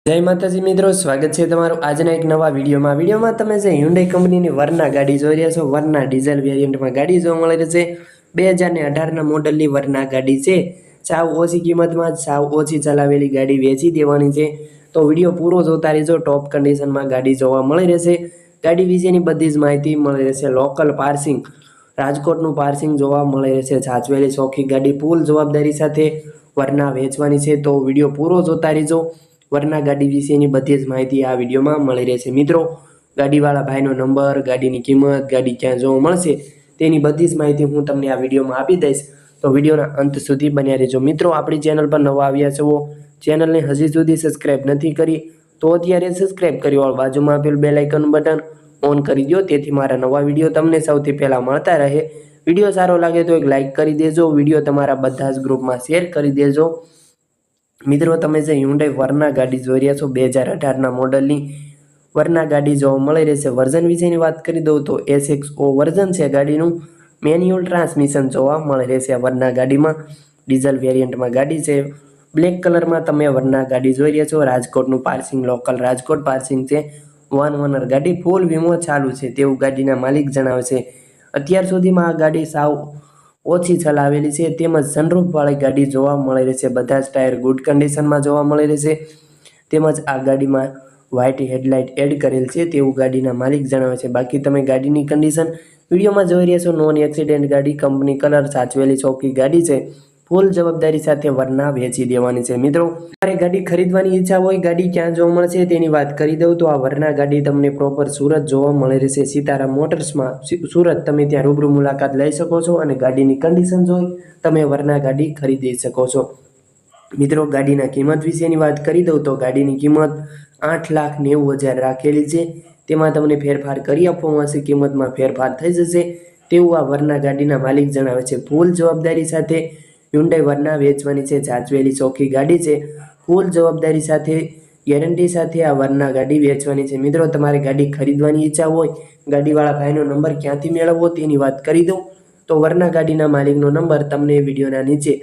જય માતાજી મિત્રો, સ્વાગત છે તમારું આજના એક નવા વિડીયોમાં તમે જે હ્યુન્ડાઈ કંપનીની વરના ગાડી જોઈ રહ્યા છો, વરના ડીઝલ વેરિયન્ટમાં ગાડી જોવા મળી રહી છે। 2018ના મોડલની વરના ગાડી છે। સાવ ઓછી કિંમતમાં સાવ ઓછી ચલાવેલી ગાડી વેચી દેવાની છે, તો વિડીયો પૂરો જોતા રહેજો। ટોપ કન્ડિશનમાં ગાડી જોવા મળી રહેશે। ગાડી વિશેની બધી જ માહિતી મળી રહેશે। લોકલ પાર્સિંગ, રાજકોટનું પાર્સિંગ જોવા મળી રહેશે। સાચવેલી ચોખ્ખી ગાડી ફૂલ જવાબદારી સાથે વરના વેચવાની છે, તો વિડીયો પૂરો જોતા રહેજો। વરના ગાડી વિશેની બધી જ માહિતી આ વિડીયોમાં મળી રહેશે। મિત્રો, ગાડીવાળા ભાઈનો નંબર, ગાડીની કિંમત, ગાડી ક્યાં જોવા મળશે તેની બધી જ માહિતી હું તમને આ વિડીયોમાં આપી દઈશ, તો વિડીયોના અંત સુધી બન્યા રહેજો। મિત્રો, આપણી ચેનલ પર નવા આવ્યા છો, ચેનલને હજી સુધી સબસ્ક્રાઇબ નથી કરી તો અત્યારે સબસ્ક્રાઇબ કરી બાજુમાં આપેલ બેલ આઇકન બટન ઓન કરી દો, તેથી મારા નવા વિડીયો તમને સૌથી પહેલાં મળતા રહે। વિડીયો સારો લાગે તો એક લાઇક કરી દેજો, વિડીયો તમારા બધા જ ગ્રુપમાં શેર કરી દેજો। મિત્રો, તમે જે હ્યુન્ડાઈ વરના ગાડી જોઈ રહ્યા છો, 2018ના મોડલની વરના ગાડી જોવા મળી રહેશે। વર્ઝન વિશેની વાત કરી દઉં તો SXO વર્ઝન છે ગાડીનું। મેન્યુઅલ ટ્રાન્સમિશન જોવા મળી રહેશે વરના ગાડીમાં। ડીઝલ વેરિયન્ટમાં ગાડી છે। બ્લેક કલરમાં તમે વરના ગાડી જોઈ રહ્યા છો। રાજકોટનું પાર્સિંગ, લોકલ રાજકોટ પાર્સિંગ છે। વન ઓનર ગાડી, ફૂલ વીમો ચાલુ છે તેવું ગાડીના માલિક જણાવે છે। અત્યાર સુધીમાં આ ગાડી સાવ ઓછી ચલાવેલી છે, તેમજ સનરૂફવાળી ગાડી જોવા મળી રહેશે। બધા જ ટાયર ગુડ કન્ડિશનમાં જોવા મળી રહેશે, તેમજ આ ગાડીમાં વ્હાઇટ હેડલાઇટ એડ કરેલ છે તેવું ગાડીના માલિક જણાવે છે। બાકી તમે ગાડીની કન્ડિશન વિડીયોમાં જોઈ રહ્યા છો। નોન એક્સિડન્ટ ગાડી, કંપની કલર, સાચવેલી ચોખ્ખી ગાડી છે। ફૂલ જવાબદારી સાથે વરના વેચી દેવાની છે। મિત્રો, તમારે ગાડી ખરીદવાની ઈચ્છા હોય, ગાડી ક્યાં જોવા મળશે તેની વાત કરી દઉં તો આ વરના ગાડી તમને પ્રોપર સુરત જોવા મળી રહેશે। સીતારામ મોટર્સમાં સુરત તમે ત્યાં રૂબરૂ મુલાકાત લઈ શકો છો અને ગાડીની કન્ડિશન જોઈ તમે વરના ગાડી ખરીદી શકો છો। મિત્રો, ગાડીના કિંમત વિશેની વાત કરી દઉં તો ગાડીની કિંમત 8,90,000 રાખેલી છે, તેમાં તમને ફેરફાર કરી આપવામાં આવશે, કિંમતમાં ફેરફાર થઈ જશે તેવું આ વરના ગાડીના માલિક જણાવે છે। ફૂલ જવાબદારી સાથે હ્યુન્ડાઈ વરના વેચવાની છે। સાચવેલી ચોખ્ખી ગાડી છે, ફૂલ જવાબદારી સાથે ગેરંટી સાથે આ વરના ગાડી વેચવાની છે। મિત્રો, તમારે ગાડી ખરીદવાની ઈચ્છા હોય, ગાડીવાળા ભાઈનો નંબર ક્યાંથી મેળવવો તેની વાત કરી દઉં તો વરના ગાડીના માલિકનો નંબર તમને વિડીયોના નીચે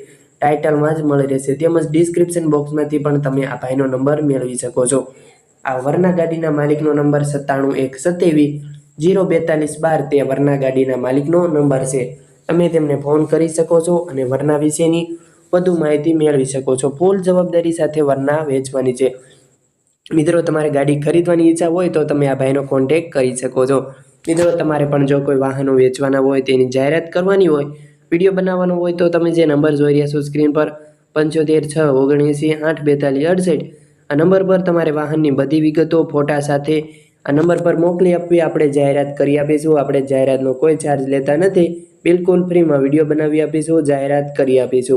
ટાઇટલમાં જ મળી રહેશે, તેમજ ડિસ્ક્રિપ્શન બોક્સમાંથી પણ તમે આ ભાઈનો નંબર મેળવી શકો છો। આ વરના ગાડીના માલિકનો નંબર 9717204212 તે વરના ગાડીના માલિકનો નંબર છે। તમે તેમને ફોન કરી શકો છો અને વરના વિશેની વધુ માહિતી મેળવી શકો છો। ફૂલ જવાબદારી સાથે વરના વેચવાની છે। મિત્રો, તમારે ગાડી ખરીદવાની ઈચ્છા હોય તો તમે આ ભાઈનો કોન્ટેક્ટ કરી શકો છો। મિત્રો, તમારે પણ જો કોઈ વાહનો વેચવાના હોય, તેની જાહેરાત કરવાની હોય, વિડીયો બનાવવાનો હોય તો તમે જે નંબર જોઈ રહ્યા છો સ્ક્રીન પર 7567984268 આ નંબર પર તમારે વાહનની બધી વિગતો ફોટા સાથે આ નંબર પર મોકલી આપવી, આપણે જાહેરાત કરી આપીશું। આપણે જાહેરાતનો કોઈ ચાર્જ લેતા નથી, બિલકુલ ફ્રીમાં વિડીયો બનાવી આપીશું, જાહેરાત કરી આપીશું।